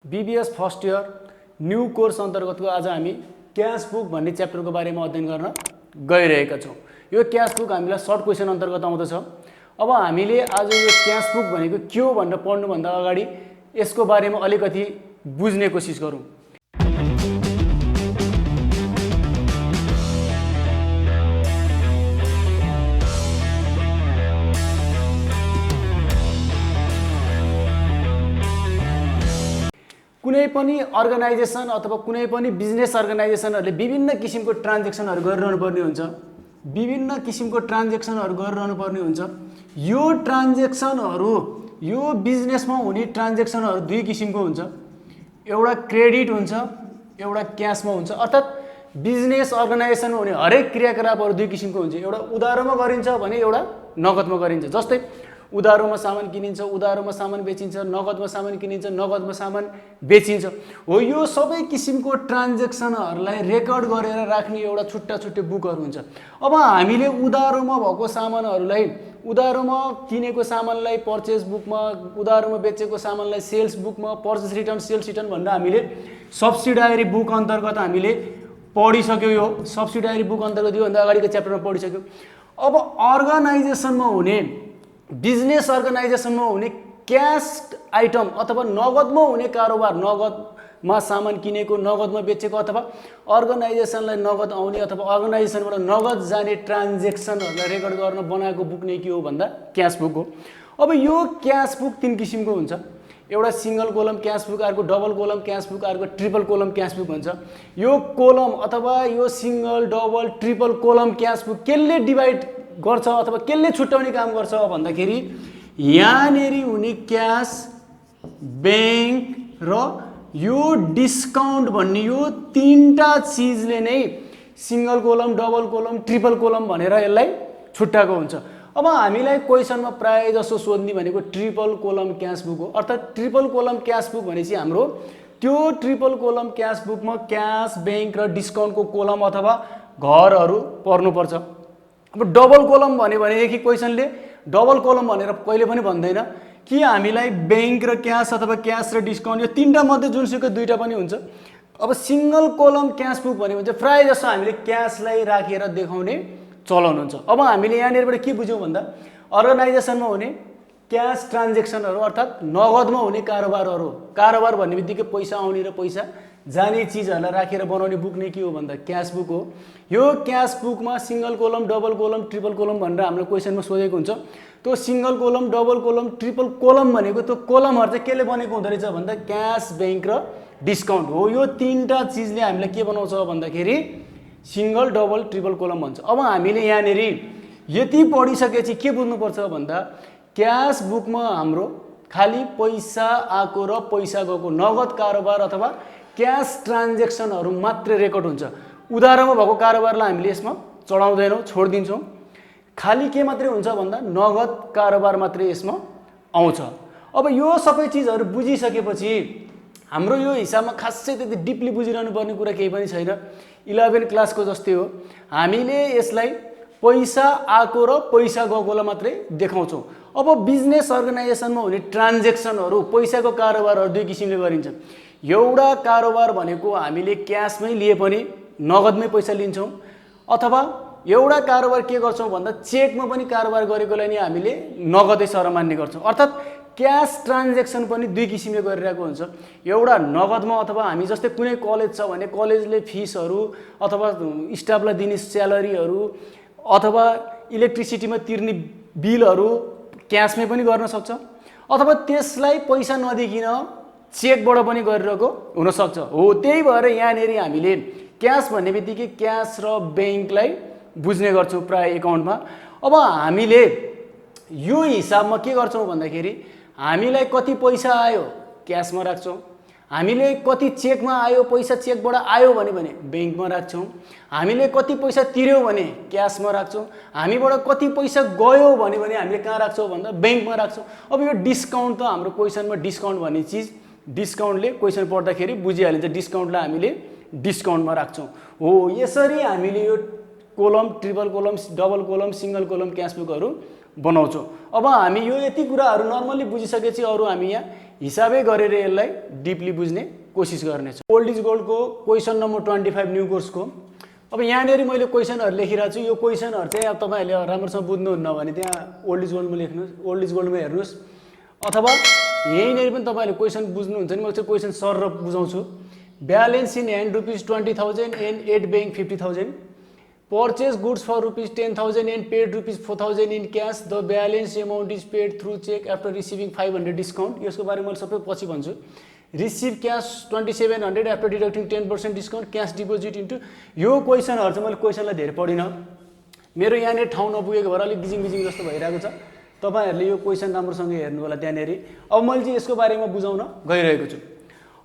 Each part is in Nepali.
BBS first year new course अन्तर्गतको आज हामी क्याश बुक भन्ने च्याप्टरको बारेमा अध्ययन गर्न गइरहेका छौँ। यो क्याश बुक हामीलाई सर्ट क्वेसन अन्तर्गत आउँदछ। अब हामीले आज यो क्याश बुक भनेको के हो भनेर पढ्नुभन्दा अगाडि यसको बारेमा अलिकति बुझ्ने कोसिस गरौँ। कुनै पनि अर्गनाइजेसन अथवा कुनै पनि बिजनेस अर्गनाइजेसनहरूले विभिन्न किसिमको ट्रान्जेक्सनहरू गरिरहनु पर्ने हुन्छ। विभिन्न किसिमको ट्रान्जेक्सनहरू गरिरहनु पर्ने हुन्छ। यो ट्रान्जेक्सनहरू यो बिजनेसमा हुने ट्रान्जेक्सनहरू दुई किसिमको हुन्छ। एउटा क्रेडिट हुन्छ, एउटा क्यासमा हुन्छ। अर्थात् बिजनेस अर्गनाइजेसनमा हुने हरेक क्रियाकलापहरू दुई किसिमको हुन्छ। एउटा उधारोमा गरिन्छ भने एउटा नगदमा गरिन्छ। जस्तै उधारोमा सामान किनिन्छ, उधारोमा सामान बेचिन्छ, नगदमा सामान किनिन्छ, नगदमा सामान बेचिन्छ। हो यो सबै किसिमको ट्रान्जेक्सनहरूलाई रेकर्ड गरेर राख्ने एउटा छुट्टा छुट्टै बुकहरू हुन्छ। अब हामीले उधारोमा भएको सामानहरूलाई उधारोमा किनेको सामानलाई पर्चेस बुकमा, उधारोमा बेचेको सामानलाई सेल्स बुकमा, पर्चेस रिटर्न सेल्स रिटर्न भनेर हामीले सब्सिडायरी बुक अन्तर्गत हामीले पढिसक्यौँ। यो सब्सिडायरी बुक अन्तर्गत योभन्दा अगाडिको च्याप्टरमा पढिसक्यौँ। अब अर्गनाइजेसनमा हुने बिजनेस अर्गनाइजेसनमा हुने क्यास आइटम अथवा नगदमा हुने कारोबार, नगदमा सामान किनेको, नगदमा बेचेको अथवा अर्गनाइजेसनलाई नगद आउने अथवा अर्गनाइजेसनबाट नगद जाने ट्रान्जेक्सनहरूलाई रेकर्ड गर्न बनाएको बुक नै के हो भन्दा क्यास बुक हो। अब यो क्यास बुक तीन किसिमको हुन्छ। एउटा सिंगल कोलम क्यास बुक, अर्को डबल कोलम क्यास बुक, अर्को ट्रिपल कोलम क्यास बुक भन्छ। यो कोलम अथवा यो single, double, triple column cash book केले डिभाइड गर्छ अथवा केले छुट्याउने काम गर्छ भन्दाखेरि यहाँनेर हुने क्यास, बैंक र यो डिस्काउन्ट भन्ने यो तीनटा चिजले नै single column, double column, triple column भनेर यसलाई छुट्याएको हुन्छ। अब हामीलाई क्वेसनमा प्राय जसो सोध्ने भनेको ट्रिपल कोलम क्यास बुक हो। अर्थात् ट्रिपल कोलम क्यास बुक भनेपछि हाम्रो त्यो ट्रिपल कोलम क्यास बुकमा क्यास, बैंक र डिस्काउन्टको कोलम अथवा घरहरू पर्नुपर्छ। अब डबल कोलम भन्यो भनेदेखि क्वेसनले डबल कोलम भनेर कहिले पनि भन्दैन कि हामीलाई बैंक र क्यास अथवा क्यास र डिस्काउन्ट यो तीनटा मध्ये जुनसुकै दुईटा पनि हुन्छ। अब सिंगल कोलम क्यास बुक भन्यो भने चाहिँ प्राय जसो हामीले क्यासलाई राखेर देखाउने चलन हुन्छ। अब हामीले यहाँनिरबाट के बुझ्यौँ भन्दा अर्गनाइजेसनमा हुने क्यास ट्रान्जेक्सनहरू अर्थात् नगदमा हुने कारोबारहरू, कारोबार भन्ने बित्तिकै पैसा आउने र पैसा जाने चिजहरूलाई राखेर बनाउने बुक नै के हो भन्दा क्यास बुक हो। यो क्यास बुकमा single column, double column, triple column भनेर हामीलाई क्वेसनमा सोधेको हुन्छ। त्यो single column, double column, triple column भनेको त्यो कोलमहरू चाहिँ केले बनेको हुँदो रहेछ भन्दा क्यास, बैंक र डिस्काउन्ट हो। यो तीनटा चिजले हामीलाई के बनाउँछ भन्दाखेरि सिंगल, डबल, ट्रिपल कोलम भन्छ। अब हामीले यहाँनिर यति पढिसकेपछि के बुझ्नुपर्छ भन्दा क्यास बुकमा हाम्रो खालि पैसा आएको र पैसा गएको नगद कारोबार अथवा क्यास ट्रान्जेक्सनहरू मात्रै रेकर्ड हुन्छ। उधारोमा भएको कारोबारलाई हामीले यसमा चढाउँदैनौँ, छोडिदिन्छौँ। खालि के मात्रै हुन्छ भन्दा नगद कारोबार मात्रै यसमा आउँछ। अब यो सबै चिजहरू बुझिसकेपछि हाम्रो यो हिसाबमा खासै त्यति डिपली बुझिरहनु पर्ने कुरा केही पनि छैन। 11 क्लासको जस्तै हो। हामीले यसलाई पैसा आएको र पैसा गएकोलाई मात्रै देखाउँछौँ। अब बिजनेस अर्गनाइजेसनमा हुने ट्रान्जेक्सनहरू, पैसाको कारोबारहरू दुई किसिमले गरिन्छ। एउटा कारोबार भनेको हामीले क्यासमै लिए पनि नगदमै पैसा लिन्छौँ, अथवा एउटा कारोबार के गर्छौँ भन्दा चेकमा पनि कारोबार गरेकोलाई नै हामीले नगदै सर मान्ने गर्छौँ। अर्थात् क्यास ट्रान्जेक्सन पनि दुई किसिमले गरिरहेको हुन्छ। एउटा नगदमा अथवा हामी जस्तै कुनै कलेज छ भने कलेजले फिसहरू अथवा स्टाफलाई दिने स्यालेरीहरू अथवा इलेक्ट्रिसिटीमा तिर्ने बिलहरू क्यासमै पनि गर्न सक्छ, अथवा त्यसलाई पैसा नदिकिन चेकबाट पनि गरिरहेको हुनसक्छ। हो त्यही भएर यहाँनिर हामीले क्यास भन्ने बित्तिकै क्यास र बैंकलाई बुझ्ने गर्छौँ प्राय एकाउन्टमा। अब हामीले यो हिसाबमा के गर्छौँ भन्दाखेरि हामीलाई कति पैसा आयो क्यासमा राख्छौँ, हामीले कति चेकमा आयो पैसा चेकबाट आयो भने बैंकमा राख्छौँ, हामीले कति पैसा तिर्यौँ भने क्यासमा राख्छौँ, हामीबाट कति पैसा गयो भने हामीले कहाँ राख्छौँ भन्दा बैंकमा राख्छौँ। अब यो डिस्काउन्ट त हाम्रो क्वेसनमा डिस्काउन्ट भन्ने चिज डिस्काउन्टले क्वेसन पढ्दाखेरि बुझिहालिन्छ। डिस्काउन्टलाई हामीले डिस्काउन्टमा राख्छौँ। हो यसरी हामीले यो column, triple column, double column, single column cash बुकहरू बनाउँछौँ। अब हामी यो यति कुराहरू नर्मली बुझिसकेपछि अरू हामी यहाँ हिसाबै गरेर यसलाई डिपली बुझ्ने कोसिस गर्नेछु। ओल्ड इज गोल्डको क्वेसन नम्बर 25 न्यू कोर्सको। अब यहाँनिर मैले क्वेसनहरू लेखिरहेको छु। यो क्वेसनहरू चाहिँ अब तपाईँहरूले राम्रोसँग बुझ्नुहुन्न भने त्यहाँ ओल्ड इज गोल्डमा लेख्नुहोस्, ओल्ड इज गोल्डमा हेर्नुहोस्, अथवा यहीँनिर पनि तपाईँहरूले क्वेसन बुझ्नुहुन्छ नि, म चाहिँ क्वेसन सर बुझाउँछु। Balance in hand ₹20,000 and at bank 50,000, purchase goods for ₹10,000 and paid ₹4,000 in cash. The balance amount is paid through check after receiving 500 discount. यसको बारेमा मैले सबै पछि भन्छु। Receive cash 2,700 after deducting 10% discount. Cash deposit into यो क्वेसनहरु चाहिँ मैले क्वेसनलाई धेरै पढिनँ, मेरो यहाँनिर ठाउँ नपुगेको भएर अलिक बिजिङ जस्तो भइरहेको छ। तपाईहरुले यो क्वेसन राम्रोसँग हेर्नु होला त्यहाँनेरि। अब मैले चाहिँ यसको बारेमा बुझाउन गइरहेको छु।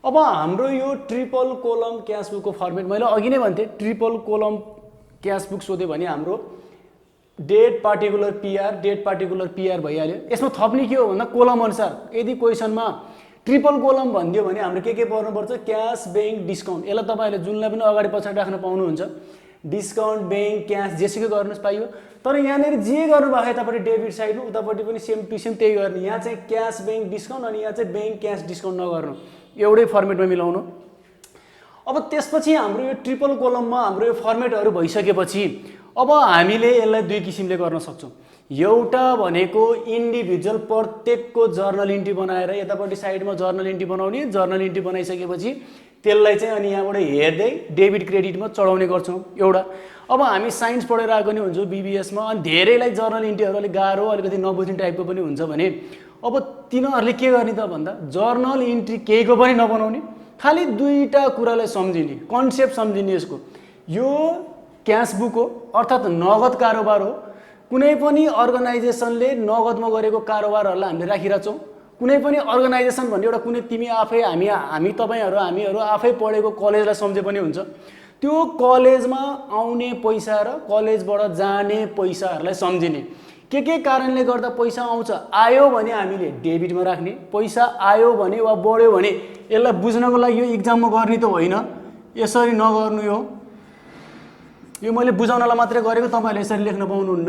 अब हाम्रो यो ट्रिपल कोलम क्याश बुकको फर्मेट मैले अघि नै भन्थे, ट्रिपल कोलम क्याश बुक सोध्यो भने हाम्रो डेट पार्टिकुलर पिआर भइहाल्यो। यसमा थप्ने के हो भन्दा कोलम अनुसार। यदि क्वेसनमा ट्रिपल कोलम भनिदियो भने हाम्रो के पर्नुपर्छ, क्याश बैंक डिस्काउन्ट। यसलाई तपाईहरुले जुनलाई पनि अगाडि पछाडि राख्न पाउनुहुन्छ। डिस्काउन्ट बैंक क्याश जेसुकै गर्नुस् पाइयो। तर यहाँनिर जे गर्नुभएको यतापट्टि डेबिट साइडमा उतापट्टि पनि सेम टु सेम त्यही गर्ने। यहाँ चाहिँ क्याश बैंक डिस्काउन्ट अनि यहाँ चाहिँ बैंक क्याश डिस्काउन्ट नगर्नु, एउटै फर्मेटमा मिलाउनु। अब त्यसपछि हाम्रो यो ट्रिपल कोलममा हाम्रो यो फर्मेटहरु भइसकेपछि अब हामीले यसलाई दुई किसिमले गर्न सक्छौं। एउटा भनेको इन्डिभिजुअल प्रत्येकको जर्नल इन्ट्री बनाएर यतापट्टि साइडमा जर्नल इन्ट्री बनाउने, जर्नल इन्ट्री बनाइसकेपछि त्यसलाई चाहिँ अनि यहाँबाट हेर्दै डेबिट क्रेडिटमा चढाउने गर्छौं एउटा। अब हामी साइन्स पढेर आएको नि हुन्छौं बीबीएसमा, अनि धेरैलाई जर्नल इन्ट्रीहरु अलिक गाह्रो अलिकति नबुझ्ने टाइपको पनि हुन्छ भने अब तिनीहरुले के गर्ने त भन्दा जर्नल इन्ट्री केहीको पनि नबनाउने, खाली दुईटा कुरालाई सम्झिने, कन्सेप्ट सम्झिने। यसको यो क्याश बुक हो अर्थात नगद कारोबार हो। कुनै पनि अर्गनाइजेसनले नगदमा गरेको कारोबारहरुलाई हामीले राखिराछौं। कुनै पनि अर्गनाइजेसन भन्ने एउटा कुनै तिमी आफै हामी तपाईहरु हामीहरु आफै पढेको कलेजलाई सम्झे पनि हुन्छ। त्यो कलेजमा आउने पैसा र कलेजबाट जाने पैसाहरुलाई सम्झिने। के कारणले गर्दा पैसा आउँछ, आयो भने हामीले डेबिटमा राख्ने, पैसा आयो भने वा बढ्यो भने यसलाई बुझ्नको लागि यो एक्जाममा गर्ने त होइन, यसरी नगर्नु। यो मैले बुझाउनलाई मात्रै गरेको, तपाईहरुले यसरी लेख्न पाउनुहुन्न।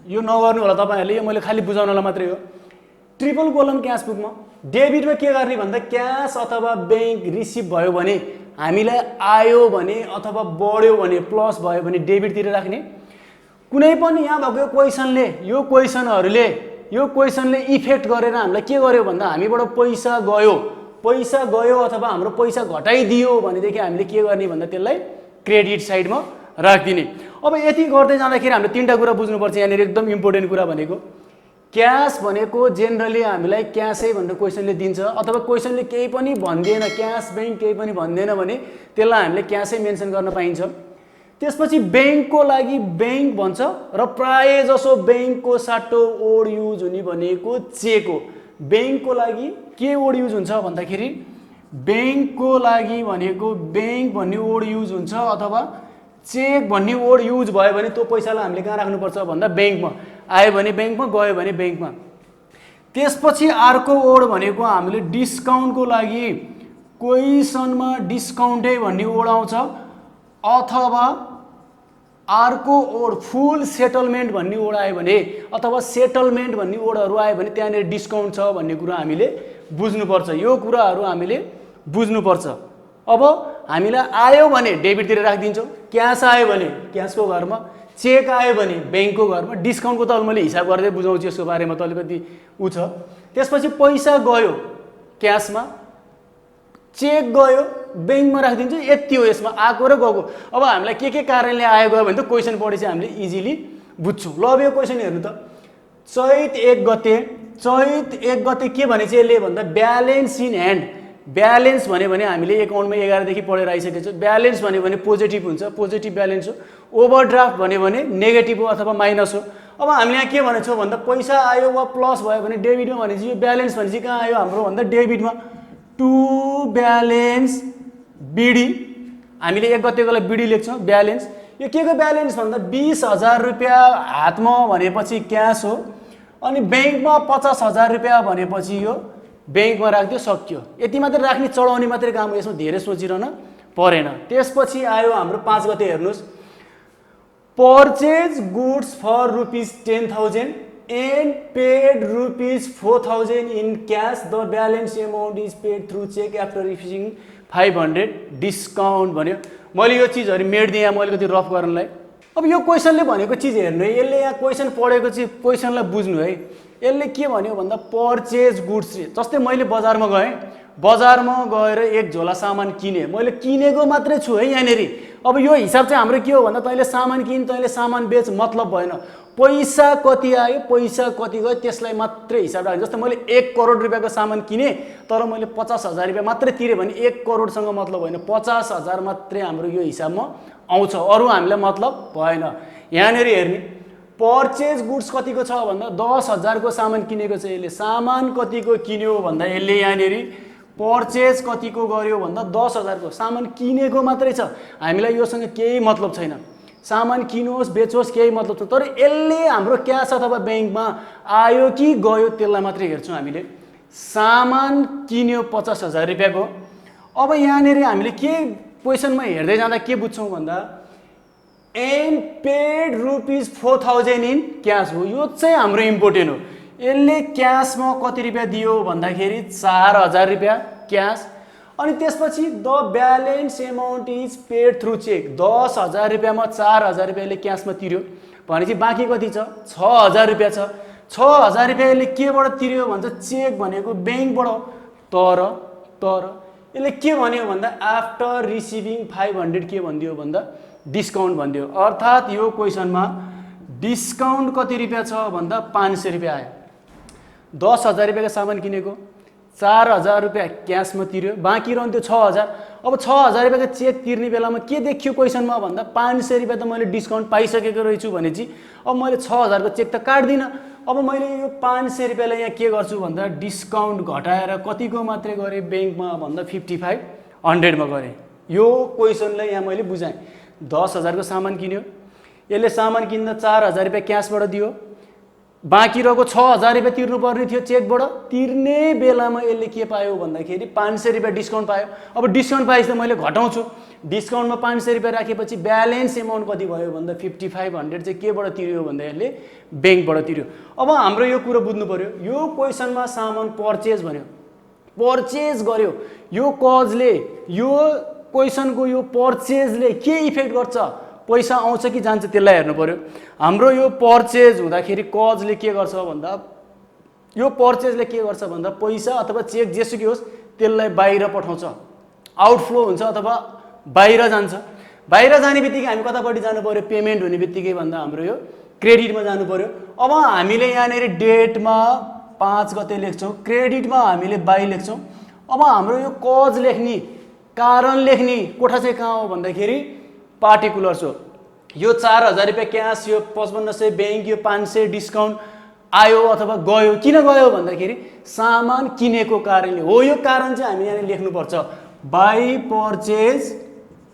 यो नगर्नु होला तपाईहरुले, यो मैले खाली बुझाउनलाई मात्रै हो। ट्रिपल कोलम क्याश बुकमा डेबिटमा के गर्ने भन्दा क्याश अथवा बैंक रिसिभ भयो भने हामीलाई आयो भने अथवा बढ्यो भने प्लस भयो भने डेबिटतिर राख्ने। कुनै पनि यहाँ भएको क्वेसनले यो क्वेसनले इफेक्ट गरेर हामीलाई के गर्यो भन्दा हामीबाट पैसा गयो अथवा हाम्रो पैसा घटाइदियो भनेदेखि हामीले के गर्ने भन्दा त्यसलाई क्रेडिट साइडमा राखिदिने। अब यति गर्दै जाँदाखेरि हामीले तीनटा कुरा बुझ्नुपर्छ। यहाँनिर एकदम इम्पोर्टेन्ट कुरा भनेको क्याश भनेको जेनरली हामीलाई क्याशै भनेर क्वेसनले दिन्छ, अथवा क्वेसनले केही पनि भन्दैन, क्याश बैंक केही पनि भन्दैन भने त्यसलाई हामीले क्याशै मेन्सन गर्न पाइन्छ। त्यसपछि बैंकको लागि बैंक भन्छ र प्राय जसो बैंकको साटो ओड युज हुने भनेको चेक हो। बैंकको लागि के ओड युज हुन्छ भन्दाखेरि बैंकको लागि भनेको बैंक भन्ने ओड युज हुन्छ अथवा चेक भन्ने ओड युज भयो भने त्यो पैसालाई हामीले कहाँ राख्नुपर्छ भन्दा बैंकमा, आयो भने बैंकमा, गयो भने बैंकमा। त्यसपछि अर्को ओड भनेको हामीले डिस्काउन्टको लागि क्वेसनमा डिस्काउन्टै भन्ने ओड आउँछ, अथवा अर्को ओड फुल सेटलमेन्ट भन्ने ओड आयो भने अथवा सेटलमेन्ट भन्ने ओडहरु आयो भने त्यहाँनिर डिस्काउन्ट छ भन्ने कुरा हामीले बुझ्नुपर्छ। यो कुराहरु हामीले बुझ्नुपर्छ। अब हामीलाई आयो भने डेबिटतिर राखिदिन्छौँ, क्याश आयो भने क्याशको घरमा, चेक आयो भने बैंकको घरमा। डिस्काउन्टको त मैले हिसाब गर्दै बुझाउँछु, यसको बारेमा त अलिकति उ छ। त्यसपछि पैसा गयो क्याशमा, चेक गयो बैंकमा राखिदिन्छु, यति हो यसमा आएको र गएको। अब हामीलाई के कारणले आयो गयो भने त क्वेसन पढेपछि हामीले इजिली बुझ्छौँ। ल अब यो क्वेसन हेर्नु त, चैत 1 गते के भने चाहिँ यसले भन्दा ब्यालेन्स इन ह्यान्ड। ब्यालेन्स भने हामीले एकाउन्टमा 11 देखि पढेर आइसकेको छ। ब्यालेन्स भने पोजिटिभ हुन्छ, पोजिटिभ ब्यालेन्स हो। ओभरड्राफ्ट भने नेगेटिभ हो अथवा माइनस हो। अब हामीले यहाँ के भनेछौँ भन्दा पैसा आयो वा प्लस भयो भने डेबिटमा भनेपछि यो ब्यालेन्स भनेपछि कहाँ आयो हाम्रो भन्दा डेबिटमा। टु ब्यालेन्स बिडी, हामीले 1 गतेकोलाई बिडी लेख्छौँ ब्यालेन्स। यो के को ब्यालेन्स भन्दा 20,000 रुपैयाँ हातमा भनेपछि क्याश हो, अनि बैंकमा 50,000 रुपैयाँ भनेपछि यो बैंकमा राख्दियो, सक्यो। यति मात्र राख्ने, चढाउने मात्रै काम हो, यसमा धेरै सोचिरहन परेन। त्यसपछि आयो हाम्रो 5 गते हेर्नुस्, purchase goods for ₹10,000 and paid ₹4,000 in cash, the balance amount is paid through cheque after receiving 500 discount भन्यो। मैले यो चिजहरू मेटिदिएँ मैले कति रफ गर्नलाई। अब यो क्वेसनले भनेको चिज हेर्नु है, यसले यहाँ क्वेसन पढेको चाहिँ क्वेसनलाई बुझ्नु है। यसले के भन्यो भन्दा पर्चेज गुड्स, जस्तै मैले बजारमा गएँ, बजारमा गएर एक झोला सामान किने, मैले किनेको मात्रै छु है यहाँनिर। अब यो हिसाब चाहिँ हाम्रो के हो भन्दा तैँले सामान किन, तैँले सामान बेच मतलब भएन, पैसा कति आयो पैसा कति गयो त्यसलाई मात्रै हिसाब राख्नु। जस्तै मैले 1 करोड रुपियाँको सामान किने तर मैले 50,000 रुपियाँ मात्रै तिरेँ भने 1 करोडसँग मतलब भएन, 50,000 मात्रै हाम्रो यो हिसाबमा आउँछ, अरू हामीलाई मतलब भएन। यहाँनिर हेर्ने पर्चेज गुड्स कतिको छ भन्दा 10,000 को सामान किनेको छ यसले, सामान कतिको किन्यो भन्दा यसले यहाँनिर पर्चेज कतिको गर्यो भन्दा 10,000 को सामान किनेको मात्रै छ, हामीलाई योसँग केही मतलब छैन। सामान किनोस् बेचोस् केही मतलब छैन, तर यसले हाम्रो क्यास अथवा ब्याङ्कमा आयो कि गयो त्यसलाई मात्रै हेर्छौँ हामीले। सामान किन्यो 50,000 रुपियाँको। अब यहाँनिर हामीले के क्वेसनमा हेर्दै जाँदा के बुझ्छौँ भन्दा एन्ड पेड ₹4,000 इन क्यास हो, यो चाहिँ हाम्रो इम्पोर्टेन्ट हो। यसले क्यासमा कति रुपियाँ दियो भन्दाखेरि 4,000 रुपियाँ क्यास, अनि त्यसपछि the balance amount is paid through cheque, 10,000 रुपियाँमा 4,000 रुपियाँले क्यासमा तिर्यो भनेपछि बाँकी कति छ 6,000 रुपियाँ छ। 6,000 रुपियाँ यसले केबाट तिर्यो भन्छ चेक भनेको ब्याङ्कबाट, तर यसले के भन्यो भन्दा आफ्टर रिसिभिङ 500 के भनिदियो भन्दा डिस्काउन्ट भनिदियो। अर्थात् यो क्वेसनमा डिस्काउन्ट कति रुपियाँ छ भन्दा 500 रुपियाँ आयो। 10,000 रुपियाँको सामान किनेको, 4,000 रुपियाँ क्यासमा तिर्यो, बाँकी रहन्थ्यो 6,000। अब 6,000 रुपियाँको चेक तिर्ने बेलामा के देखियो क्वेसनमा भन्दा 500 रुपियाँ त मैले डिस्काउन्ट पाइसकेको रहेछु भनेपछि अब मैले 6,000 को चेक त काट्दिनँ। अब मैले यो 500 रुपियाँलाई यहाँ के गर्छु भन्दा डिस्काउन्ट घटाएर कतिको मात्रै गरेँ ब्याङ्कमा भन्दा 5,500 मा गरेँ। यो क्वेसनलाई यहाँ मैले बुझाएँ। 10,000 को सामान किन्यो, यसले सामान किन्दा 4,000 रुपियाँ क्यासबाट दियो, बाँकी रहेको 6,000 रुपियाँ तिर्नुपर्ने थियो चेकबाट। तिर्ने बेलामा यसले के पायो भन्दाखेरि 500 रुपियाँ डिस्काउन्ट पायो। अब डिस्काउन्ट पाएपछि त मैले घटाउँछु, डिस्काउन्टमा 500 रुपियाँ राखेपछि ब्यालेन्स एमाउन्ट कति भयो भन्दा 5,500 चाहिँ केबाट तिर्यो भन्दा यसले ब्याङ्कबाट तिर्यो। अब हाम्रो यो कुरो बुझ्नु पर्यो, यो क्वेसनमा सामान पर्चेज भन्यो, पर्चेज गर्यो, यो कजले यो क्वेसनको यो पर्चेजले के इफेक्ट गर्छ, पैसा आउँछ कि जान्छ त्यसलाई हेर्नु पर्यो। हाम्रो यो पर्चेज हुँदाखेरि कजले के गर्छ भन्दा यो पर्चेजले के गर्छ भन्दा पैसा अथवा चेक जेसुकै होस् त्यसलाई बाहिर पठाउँछ, आउटफ्लो हुन्छ अथवा बाहिर जान्छ। बाहिर जाने बित्तिकै हामी कतापट्टि जानु पर्यो, पेमेन्ट हुने बित्तिकै भन्दा हाम्रो यो क्रेडिटमा जानु पर्यो। अब हामीले यहाँनिर डेटमा 5 गते लेख्छौँ, क्रेडिटमा हामीले 22 लेख्छौँ। अब हाम्रो यो कज लेख्ने कारण लेख्ने कोठा चाहिँ कहाँ हो भन्दाखेरि पार्टिकुलर्स हो। यो 4,000 रुपियाँ क्यास, यो 5500 ब्याङ्क, यो 500 डिस्काउन्ट आयो अथवा गयो, किन गयो भन्दाखेरि सामान किनेको कारणले हो। यो कारण चाहिँ हामी यहाँ लेख्नुपर्छ, बाई पर्चेज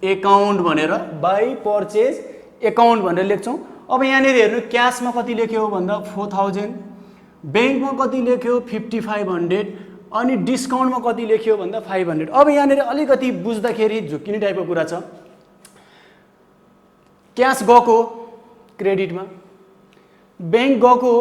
एकाउन्ट भनेर, बाई पर्चेज एकाउन्ट भनेर लेख्छौँ। अब यहाँनिर हेर्नु क्यासमा कति लेख्यो भन्दा 4,000, ब्याङ्कमा कति लेख्यो 5,500, अनि डिस्काउन्टमा कति लेख्यो भन्दा 500। अब यहाँनिर अलिकति बुझ्दाखेरि झुक्किने टाइपको कुरा छ। क्यास गएको क्रेडिटमा, ब्याङ्क गएको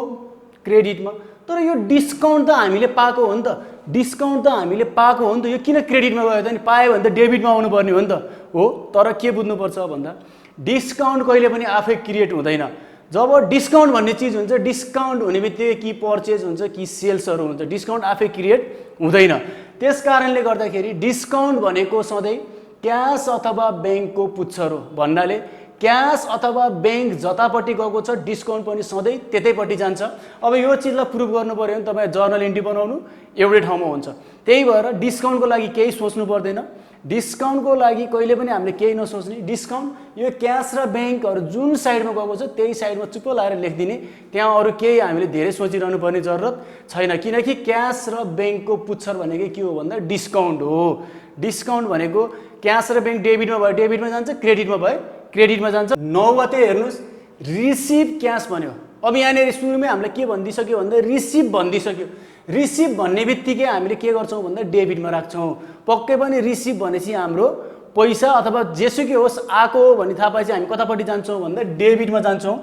क्रेडिटमा, तर यो डिस्काउन्ट त हामीले पाएको हो नि त, डिस्काउन्ट त हामीले पाएको हो नि त, यो किन क्रेडिटमा गयो त नि, पायो भने त डेबिटमा आउनुपर्ने हो नि त हो। तर के बुझ्नुपर्छ भन्दा डिस्काउन्ट कहिले पनि आफै क्रिएट हुँदैन। जब डिस्काउन्ट भन्ने चिज हुन्छ, डिस्काउन्ट हुने बित्तिकै कि पर्चेज हुन्छ कि सेल्सहरू हुन्छ, डिस्काउन्ट आफै क्रिएट हुँदैन। त्यस कारणले गर्दाखेरि डिस्काउन्ट भनेको सधैँ क्यास अथवा ब्याङ्कको पुच्छर हो भन्नाले क्यास अथवा ब्याङ्क जतापट्टि गएको छ डिस्काउन्ट पनि सधैँ त्यतैपट्टि जान्छ। अब यो चिजलाई प्रुभ गर्नु पर्यो भने तपाईँ जर्नल एन्ट्री बनाउनु एउटै ठाउँमा हुन्छ। त्यही भएर डिस्काउन्टको लागि केही सोच्नु पर्दैन, डिस्काउन्टको लागि कहिले पनि हामीले केही नसोच्ने। डिस्काउन्ट यो क्यास र ब्याङ्कहरू जुन साइडमा गएको छ त्यही साइडमा चुप्प लाएर लेखिदिने, त्यहाँ अरू केही हामीले धेरै सोचिरहनु पर्ने जरुरत छैन, किनकि क्यास र ब्याङ्कको पुच्छर भनेको के हो भन्दा डिस्काउन्ट हो। डिस्काउन्ट भनेको क्यास र ब्याङ्क डेबिटमा भयो डेबिटमा जान्छ, क्रेडिटमा भयो क्रेडिटमा जान्छ। 9 गते हेर्नुहोस् रिसिभ क्यास भन्यो। अब यहाँनिर सुरुमै हामीले के भनिदिइसक्यो भन्दा रिसिभ भनिदिइसक्यो। रिसिभ भन्ने बित्तिकै हामीले के गर्छौँ भन्दा डेबिटमा राख्छौँ। पक्कै पनि रिसिभ भनेपछि हाम्रो पैसा अथवा जेसुकै होस् आएको हो भन्ने थाहा पाएपछि हामी कतापट्टि जान्छौँ भन्दा डेबिटमा जान्छौँ।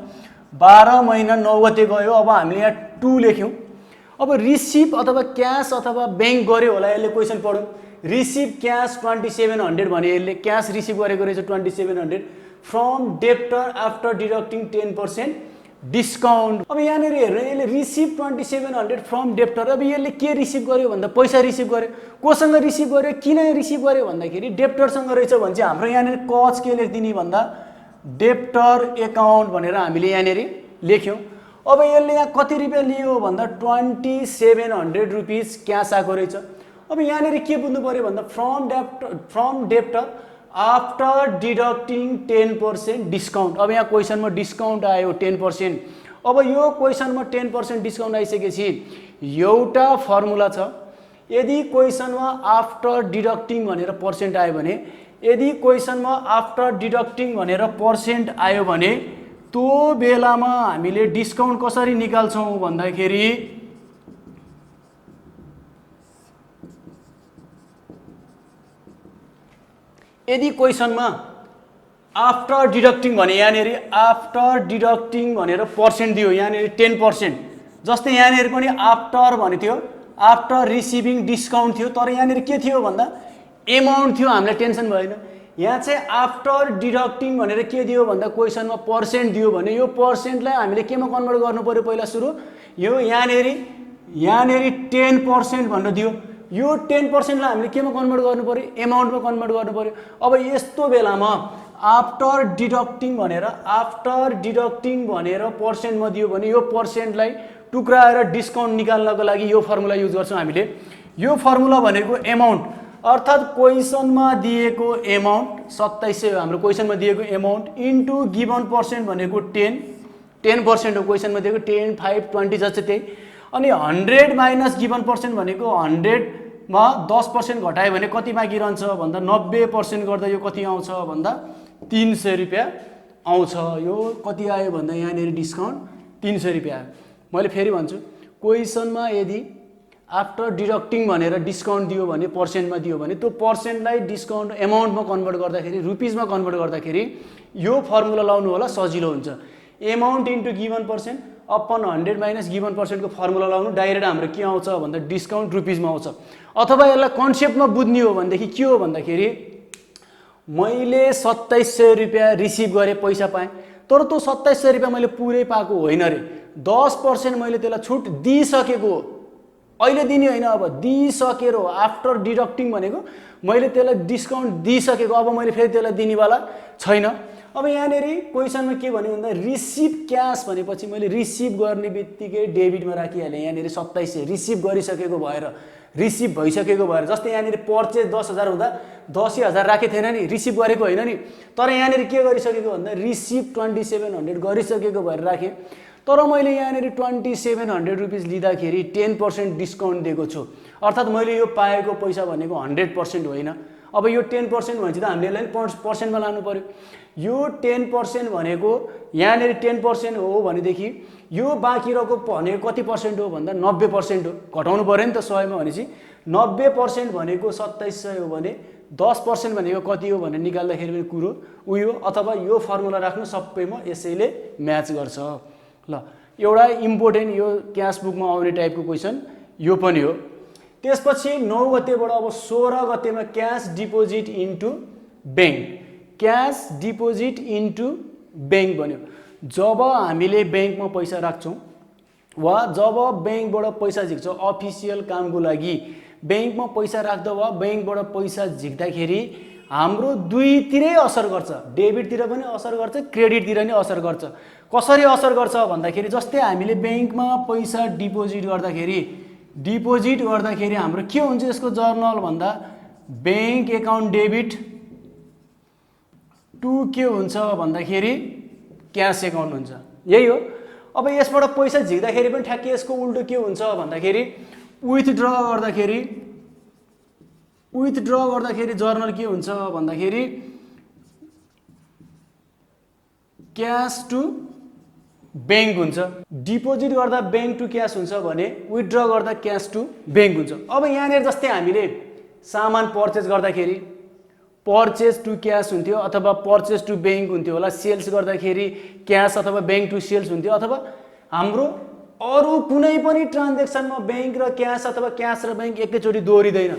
12 महिना 9 गते गयो। अब हामीले यहाँ 2 लेख्यौँ। अब रिसिभ अथवा क्यास अथवा बैंक गर्यो होला, यसले क्वेसन पढौँ। रिसिभ क्यास 2700 भने यसले क्यास रिसिभ गरेको रहेछ 2700 फ्रम डेप्टर आफ्टर डिडक्टिङ 10% डिस्काउन्ट। अब यहाँनिर हेर्नु, यसले रिसिभ 2700 फ्रम डेप्टर। अब यसले के रिसिभ गर्यो भन्दा पैसा रिसिभ गर्यो। कोसँग रिसिभ गर्यो, किन रिसिभ गर्यो भन्दाखेरि डेप्टरसँग रहेछ भने चाहिँ हाम्रो यहाँनिर कज के लेखिदिने भन्दा डेप्टर एकाउन्ट भनेर हामीले यहाँनिर लेख्यौँ। अब यसले यहाँ कति रुपियाँ लियो भन्दा 2700 रुपिस क्यास आएको रहेछ। अब यहाँनिर के बुझ्नु पऱ्यो भन्दा फ्रम डेप्टर आफ्टर डिडक्टिङ 10% डिस्काउन्ट। अब यहाँ क्वेसनमा डिस्काउन्ट आयो 10%। अब यो क्वेसनमा 10% डिस्काउन्ट आइसकेपछि एउटा फर्मुला छ। यदि क्वेसनमा आफ्टर डिडक्टिङ भनेर पर्सेन्ट आयो भने, यदि क्वेसनमा आफ्टर डिडक्टिङ भनेर पर्सेन्ट आयो भने त्यो बेलामा हामीले डिस्काउन्ट कसरी निकाल्छौँ भन्दाखेरि यदि क्वेसनमा आफ्टर डिडक्टिङ भने यहाँनिर आफ्टर डिडक्टिङ भनेर पर्सेन्ट दियो, यहाँनिर 10%। जस्तै यहाँनिर पनि आफ्टर भने थियो, आफ्टर रिसिभिङ डिस्काउन्ट थियो, तर यहाँनिर के थियो भन्दा एमाउन्ट थियो। हामीलाई टेन्सन भएन। यहाँ चाहिँ आफ्टर डिडक्टिङ भनेर के दियो भन्दा क्वेसनमा पर्सेन्ट दियो भने यो पर्सेन्टलाई हामीले केमा कन्भर्ट गर्नु पर्यो पहिला सुरु? यो यहाँनिर 10% भनेर दियो। यो 10%लाई हामीले केमा कन्भर्ट गर्नु पर्यो? एमाउन्टमा कन्भर्ट गर्नु पर्यो। अब यस्तो बेलामा आफ्टर डिडक्टिङ भनेर पर्सेन्टमा दियो भने यो पर्सेन्टलाई टुक्राएर डिस्काउन्ट निकाल्नको लागि यो फर्मुला युज गर्छौँ हामीले। यो फर्मुला भनेको एमाउन्ट, अर्थात् क्वेसनमा दिएको एमाउन्ट 2700 हाम्रो क्वेसनमा दिएको एमाउन्ट इन्टु गिभन पर्सेन्ट भनेको 10% हो। क्वेसनमा दिएको 10, 5, 20 जस्तो त्यही। अनि 100 माइनस गिभन पर्सेन्ट भनेको 100मा 10% घटायो भने कति बाँकी रहन्छ भन्दा 90% गर्दा यो कति आउँछ भन्दा 300 रुपियाँ आउँछ। यो कति आयो भन्दा यहाँनिर डिस्काउन्ट 300 रुपियाँ आयो। मैले फेरि भन्छु, क्वेसनमा यदि आफ्टर डिडक्टिङ भनेर डिस्काउन्ट दियो भने पर्सेन्टमा दियो भने त्यो पर्सेन्टलाई डिस्काउन्ट एमाउन्टमा कन्भर्ट गर्दाखेरि रुपिसमा कन्भर्ट गर्दाखेरि यो फर्मुला लाउनु होला, सजिलो हुन्छ। Amount into given percent upon 100 minus given पर्सेन्टको फर्मुला लाउनु, डाइरेक्ट हाम्रो के आउँछ भन्दा डिस्काउन्ट रुपिसमा आउँछ। अथवा यसलाई कन्सेप्टमा बुझ्ने हो भनेदेखि के हो भन्दाखेरि मैले 2700 रुपियाँ रिसिभ गरेँ, पैसा पाएँ, तर त्यो 2700 रुपियाँ मैले पुरै पाएको होइन रे। 10% मैले त्यसलाई छुट दिइसकेको हो, अहिले दिने होइन, अब दिइसकेर हो। आफ्टर डिडक्टिङ भनेको मैले त्यसलाई डिस्काउन्ट दिइसकेको, अब मैले फेरि त्यसलाई दिनेवाला छैन। अब यहाँनिर क्वेसनमा के भन्यो भन्दा रिसिभ क्यास भनेपछि मैले रिसिभ गर्ने बित्तिकै डेबिटमा राखिहालेँ। यहाँनिर 2700 रिसिभ गरिसकेको भएर, रिसिभ भइसकेको भएर, जस्तै यहाँनिर पर्चेज 10,000 हुँदा 10,000 राखेको थिएन नि, रिसिभ गरेको होइन नि, तर यहाँनिर के गरिसकेको भन्दा रिसिभ 2700 गरिसकेको भएर राखेँ। तर मैले यहाँनिर 2700 रुपिस लिँदाखेरि 10% डिस्काउन्ट दिएको छु, अर्थात् मैले यो पाएको पैसा भनेको 100% होइन। अब यो 10% भनेपछि त हामीले यसलाई पर्सेन्टमा लानु पर्यो। यो 10% भनेको यहाँनिर 10% हो भनेदेखि यो बाँकी रहेको भनेको कति पर्सेन्ट हो भन्दा 90% हो। घटाउनु पऱ्यो नि त 100 मा भनेपछि 90% भनेको 2700 हो भने 10% भनेको कति हो भनेर निकाल्दाखेरि पनि कुरो उयो, अथवा यो फर्मुला राख्नु, सबैमा यसैले म्याच गर्छ। ल, एउटा इम्पोर्टेन्ट यो क्यास बुकमा आउने टाइपको क्वेसन यो पनि हो। त्यसपछि 9 गतेबाट अब 16 गतेमा cash deposit into bank, cash deposit into bank भन्यो। जब हामीले ब्याङ्कमा पैसा राख्छौँ वा जब ब्याङ्कबाट पैसा झिक्छौँ अफिसियल कामको लागि, ब्याङ्कमा पैसा राख्दा वा ब्याङ्कबाट पैसा झिक्दाखेरि हाम्रो दुईतिरै असर गर्छ, डेबिटतिर पनि असर गर्छ, क्रेडिटतिर पनि असर गर्छ। कसरी असर गर्छ भन्दाखेरि जस्तै हामीले ब्याङ्कमा पैसा डिपोजिट गर्दाखेरि हाम्रो के हुन्छ यसको जर्नल भन्दा ब्याङ्क एकाउन्ट डेबिट टु के हुन्छ भन्दाखेरि क्यास एकाउन्ट हुन्छ, यही हो। अब यसबाट पैसा झिक्दाखेरि पनि ठ्याक्कै यसको उल्टो के हुन्छ भन्दाखेरि विथड्र गर्दाखेरि जर्नल के हुन्छ भन्दाखेरि क्यास टु ब्याङ्क हुन्छ। डिपोजिट गर्दा ब्याङ्क टु क्यास हुन्छ भने विथड्र गर्दा क्यास टु ब्याङ्क हुन्छ। अब यहाँनिर जस्तै हामीले सामान पर्चेज गर्दाखेरि पर्चेज टु क्यास हुन्थ्यो अथवा पर्चेज टु ब्याङ्क हुन्थ्यो होला, सेल्स गर्दाखेरि क्यास अथवा ब्याङ्क टु सेल्स हुन्थ्यो, अथवा हाम्रो अरू कुनै पनि ट्रान्जेक्सनमा ब्याङ्क र क्यास अथवा क्यास र ब्याङ्क एकैचोटि दोहोरिँदैन,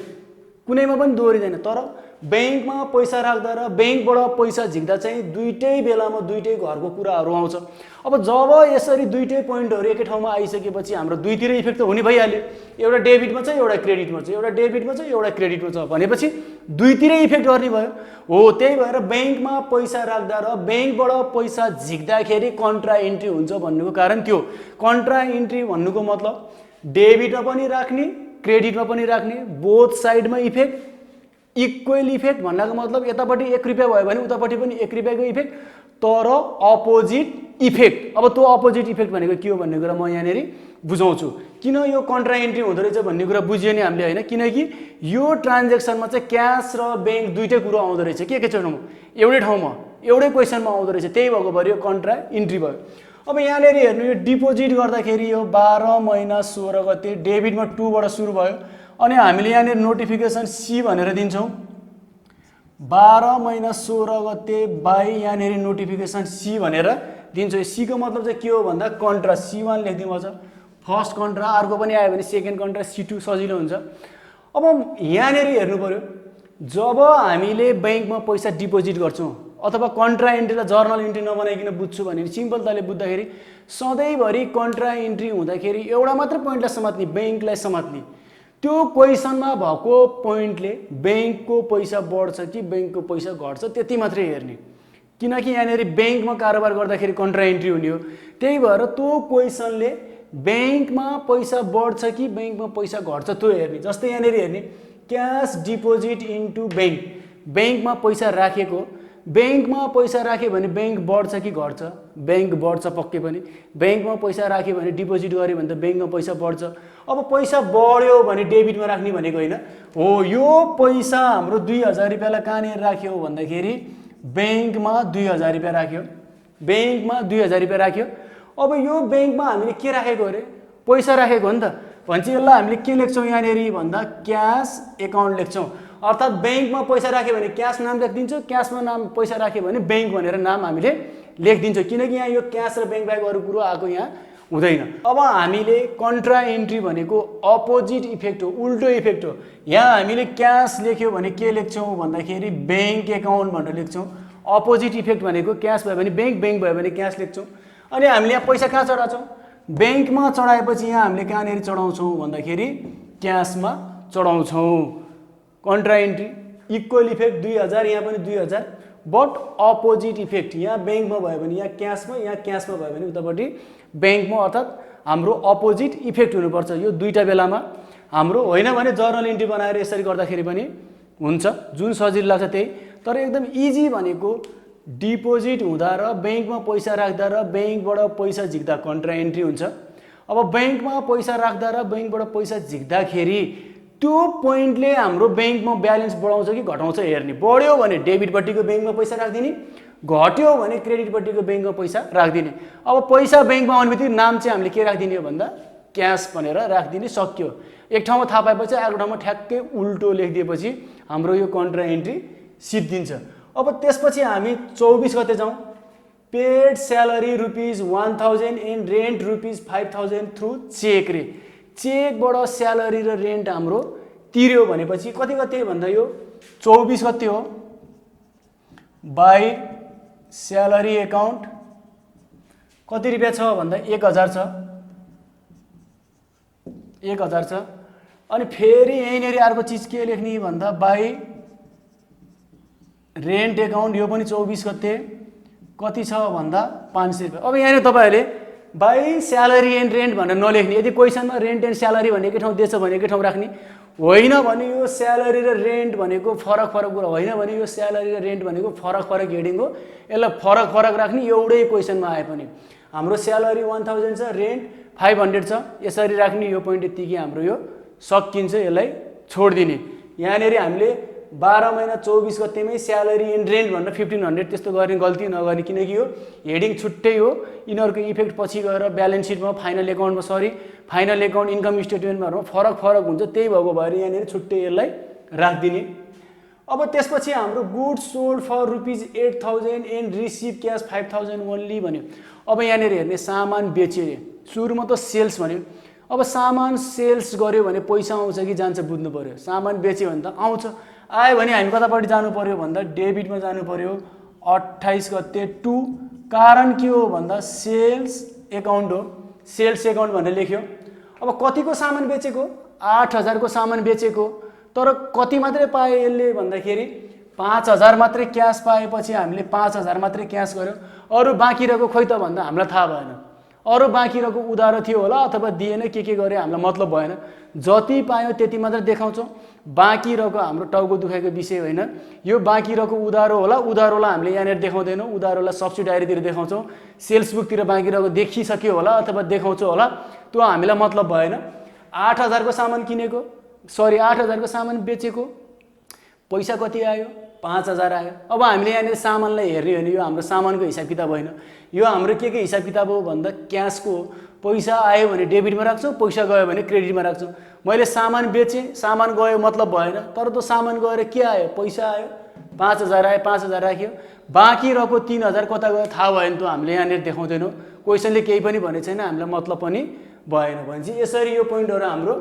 कुनैमा पनि दोहोरिँदैन। तर ब्याङ्कमा पैसा राख्दा र ब्याङ्कबाट पैसा झिक्दा चाहिँ दुईटै बेलामा दुईटै घरको कुराहरू आउँछ। अब जब यसरी दुईटै पोइन्टहरू एकै ठाउँमा आइसकेपछि हाम्रो दुईतिर इफेक्ट त हुने भइहाल्यो, एउटा डेबिटमा छ एउटा क्रेडिटमा छ, एउटा डेबिटमा छ एउटा क्रेडिटमा छ भनेपछि दुईतिरै इफेक्ट गर्ने भयो। हो, त्यही भएर ब्याङ्कमा पैसा राख्दा र ब्याङ्कबाट पैसा झिक्दाखेरि कन्ट्रा इन्ट्री हुन्छ भन्नुको कारण त्यो। कन्ट्रा इन्ट्री भन्नुको मतलब डेबिटमा पनि राख्ने क्रेडिटमा पनि राख्ने, बोथ साइडमा इफेक्ट, इक्वल इफेक्ट भन्नाको मतलब यतापट्टि 1 रुपियाँ भयो भने उतापट्टि पनि 1 रुपियाँको इफेक्ट, तर अपोजिट इफेक्ट। अब त्यो अपोजिट इफेक्ट भनेको के हो भन्ने कुरा म यहाँनिर बुझाउँछु। किन यो कन्ट्रा इन्ट्री हुँदो रहेछ भन्ने कुरा बुझियो नि हामीले, होइन? किनकि यो ट्रान्जेक्सनमा चाहिँ क्यास र ब्याङ्क दुईटै कुरो आउँदो रहेछ के ठाउँमा, एउटै ठाउँमा एउटै क्वेसनमा आउँदो रहेछ, त्यही भएको भएर यो कन्ट्रा इन्ट्री भयो। अब यहाँनिर हेर्नु, यो डिपोजिट गर्दाखेरि यो 12 महिना 16 गते डेबिटमा 2 बाट सुरु भयो, अनि हामीले यहाँनिर नोटिफिकेसन सी भनेर दिन्छौँ। 12 महिना 16 गते बाई यहाँनिर नोटिफिकेसन सी भनेर दिन्छौँ। सी को मतलब चाहिँ के हो भन्दा कन्ट्रा C1 लेखिदिनुपर्छ, फर्स्ट कन्ट्रा, अर्को पनि आयो भने सेकेन्ड कन्ट्रा C2 सजिलो हुन्छ। अब यहाँनिर हेर्नु पर्यो, जब हामीले ब्याङ्कमा पैसा डिपोजिट गर्छौँ अथवा कन्ट्रा इन्ट्रीलाई जर्नल इन्ट्री नबनाइकन बुझ्छु भने सिम्पल तरिकाले बुझ्दाखेरि सधैँभरि कन्ट्रा इन्ट्री हुँदाखेरि एउटा मात्र पोइन्टलाई समात्ने, ब्याङ्कलाई समात्ने। त्यो क्वेसनमा भएको पोइन्टले ब्याङ्कको पैसा बढ्छ कि ब्याङ्कको पैसा घट्छ त्यति मात्रै हेर्ने, किनकि यहाँनिर ब्याङ्कमा कारोबार गर्दाखेरि कन्ट्रा इन्ट्री हुने हो। त्यही भएर त्यो क्वेसनले ब्याङ्कमा पैसा बढ्छ कि ब्याङ्कमा पैसा घट्छ त्यो हेर्ने। जस्तै यहाँनिर हेर्ने, क्यास डिपोजिट इन्टु ब्याङ्क, ब्याङ्कमा पैसा राखेको, ब्याङ्कमा पैसा राख्यो भने ब्याङ्क बढ्छ कि घट्छ, ब्याङ्क बढ्छ पक्कै पनि। ब्याङ्कमा पैसा राख्यो भने डिपोजिट गर्यो भने त ब्याङ्कमा पैसा बढ्छ। अब पैसा बढ्यो भने डेबिटमा राख्ने भनेको होइन हो, यो पैसा हाम्रो 2000 रुपियाँलाई कहाँनिर राख्यो भन्दाखेरि ब्याङ्कमा 2000 रुपियाँ राख्यो, ब्याङ्कमा 2000 रुपियाँ राख्यो। अब यो ब्याङ्कमा हामीले के राखेको अरे, पैसा राखेको हो नि त, भनेपछि यसलाई हामीले के लेख्छौँ यहाँनिर भन्दा क्यास एकाउन्ट लेख्छौँ। अर्थात् ब्याङ्कमा पैसा राख्यो भने क्यास नाम लेखिदिन्छौँ, क्यासमा नाम पैसा राख्यो भने ब्याङ्क भनेर नाम हामीले लेखिदिन्छौँ, किनकि यहाँ यो क्यास र ब्याङ्क बाहेक अरू कुरो आएको यहाँ हुँदैन। अब हामीले कन्ट्रा इन्ट्री भनेको अपोजिट इफेक्ट हो, उल्टो इफेक्ट हो। यहाँ हामीले क्यास लेख्यो भने के लेख्छौँ भन्दाखेरि ब्याङ्क एकाउन्ट भनेर लेख्छौँ। अपोजिट इफेक्ट भनेको क्यास भयो भने ब्याङ्क, ब्याङ्क भयो भने क्यास लेख्छौँ। अनि हामीले यहाँ पैसा कहाँ चढाउँछौँ, ब्याङ्कमा चढाएपछि यहाँ हामीले कहाँनिर चढाउँछौँ भन्दाखेरि क्यासमा चढाउँछौँ। कन्ट्रा इन्ट्री इक्वल इफेक्ट 2000, यहाँ पनि 2000, बट अपोजिट इफेक्ट, यहाँ ब्याङ्कमा भयो भने यहाँ क्यासमा भयो भने उतापट्टि ब्याङ्कमा, अर्थात् हाम्रो अपोजिट इफेक्ट हुनुपर्छ। यो दुईटा बेलामा हाम्रो होइन भने जर्नल इन्ट्री बनाएर यसरी गर्दाखेरि पनि हुन्छ, जुन सजिलो लाग्छ त्यही। तर एकदम इजी भनेको डिपोजिट हुँदा र ब्याङ्कमा पैसा राख्दा र ब्याङ्कबाट पैसा झिक्दा कन्ट्रा इन्ट्री हुन्छ। अब ब्याङ्कमा पैसा राख्दा र ब्याङ्कबाट पैसा झिक्दाखेरि त्यो पोइन्टले हाम्रो ब्याङ्कमा ब्यालेन्स बढाउँछ कि घटाउँछ हेर्ने। बढ्यो भने डेबिटपट्टिको ब्याङ्कमा पैसा राखिदिने, घट्यो भने क्रेडिटपट्टिको ब्याङ्कमा पैसा राखिदिने। अब पैसा ब्याङ्कमा आउने बित्तिकै नाम चाहिँ हामीले के राखिदिने हो भन्दा क्यास भनेर राखिदिने, सक्यो। एक ठाउँमा थाहा पाएपछि अर्को ठाउँमा ठ्याक्कै उल्टो लेखिदिएपछि हाम्रो यो कन्ट्रा इन्ट्री सिद्धिन्छ। अब त्यसपछि हामी 24 गते जाउँ, paid salary ₹1000 and rent ₹5000 through cheque रे। चेकबाट स्यालेरी र रेन्ट हाम्रो तिर्यो भनेपछि कति गते भन्दा यो 24 गते हो। बाई स्यालेरी एकाउन्ट कति रुपियाँ छ भन्दा 1000 छ, 1000 छ। अनि फेरि यहीँनिर अर्को चिज के लेख्ने भन्दा बाई रेन्ट एकाउन्ट, यो पनि 24 गते कति छ भन्दा 500 रुपियाँ। अब यहाँनिर तपाईँहरूले बाई स्यालेरी एन्ड रेन्ट भनेर नलेख्ने। यदि क्वेसनमा रेन्ट एन्ड स्यालेरी भन्ने एकै ठाउँ दिएछ भने एकै ठाउँ राख्ने, होइन भने यो स्यालेरी र रेन्ट भनेको फरक कुरा होइन भने यो स्यालेरी र रेन्ट भनेको फरक हेडिङ हो, यसलाई फरक राख्ने। एउटै क्वेसनमा आए पनि हाम्रो स्यालेरी 1000 छ, रेन्ट 500 छ, यसरी राख्ने। यो पोइन्ट यतिकै हाम्रो यो सकिन्छ, यसलाई छोडिदिने। यहाँनिर हामीले 12 महिना 24 गतेमै स्यालेरी एन्ड रेन्ट भनेर 1500 त्यस्तो गर्ने गल्ती नगर्ने, किनकि यो हेडिङ छुट्टै हो। यिनीहरूको इफेक्ट पछि गएर ब्यालेन्स सिटमा, फाइनल एकाउन्टमा, फाइनल एकाउन्ट इन्कम स्टेटमेन्टमा फरक हुन्छ। त्यही भएको भएर यहाँनिर छुट्टै यसलाई राखिदिने। अब त्यसपछि हाम्रो goods sold for ₹8,000 and receive cash 5,000 only भन्यो। अब यहाँनिर हेर्ने सामान बेच्यो अरे, सुरुमा त सेल्स भन्यो। अब सामान सेल्स गर्यो भने पैसा आउँछ कि जान्छ बुझ्नु पर्यो। सामान बेच्यो भने त आउँछ, आयो भने हामी कतापट्टि जानु पर्यो भन्दा डेबिटमा जानु पर्यो। 28 गते टु, कारण के हो भन्दा सेल्स एकाउन्ट हो, सेल्स एकाउन्ट भनेर लेख्यो। अब कतिको सामान बेचेको? 8,000 को सामान बेचेको, तर कति मात्रै पायो यसले भन्दाखेरि 5,000 मात्रै क्यास पाएपछि हामीले 5,000 मात्रै क्यास गर्यो। अरू बाँकी रहेको खोइ त भन्दा हामीलाई थाहा भएन। अरू बाँकी रहेको उधारो थियो होला अथवा दिएन, के गर्यो हामीलाई मतलब भएन। जति पायो त्यति मात्रै देखाउँछौँ। बाँकी रहेको हाम्रो टाउको दुखाइको विषय होइन, यो बाँकी रहेको उधारो होला। उधारोलाई हामीले यहाँनिर देखाउँदैनौँ, उधारोलाई सब्सिडी डायरीतिर देखाउँछौँ। सेल्स बुकतिर बाँकी रहेको देखिसक्यो होला अथवा देखाउँछौँ होला, त्यो हामीलाई मतलब भएन। 8,000 को सामान किनेको, 8,000 को सामान बेचेको, पैसा कति आयो? 5,000 आयो। अब हामीले यहाँनिर सामानलाई हेर्ने हो भने यो हाम्रो सामानको हिसाब किताब होइन, यो हाम्रो के हिसाब किताब हो भन्दा क्यासको हो। पैसा आयो भने डेबिटमा राख्छौँ, पैसा गयो भने क्रेडिटमा राख्छौँ। मैले सामान बेचेँ, सामान गयो मतलब भएन, तर त्यो सामान गएर के आयो? पैसा आयो, 5,000 आयो, 5,000 राख्यो। बाँकी रहेको 3,000 कता गयो थाहा भएन, त्यो हामीले यहाँनिर देखाउँदैनौँ। क्वेसनले केही पनि भनेको छैन, हामीलाई मतलब पनि भएन भनेपछि यसरी यो पोइन्टहरू हाम्रो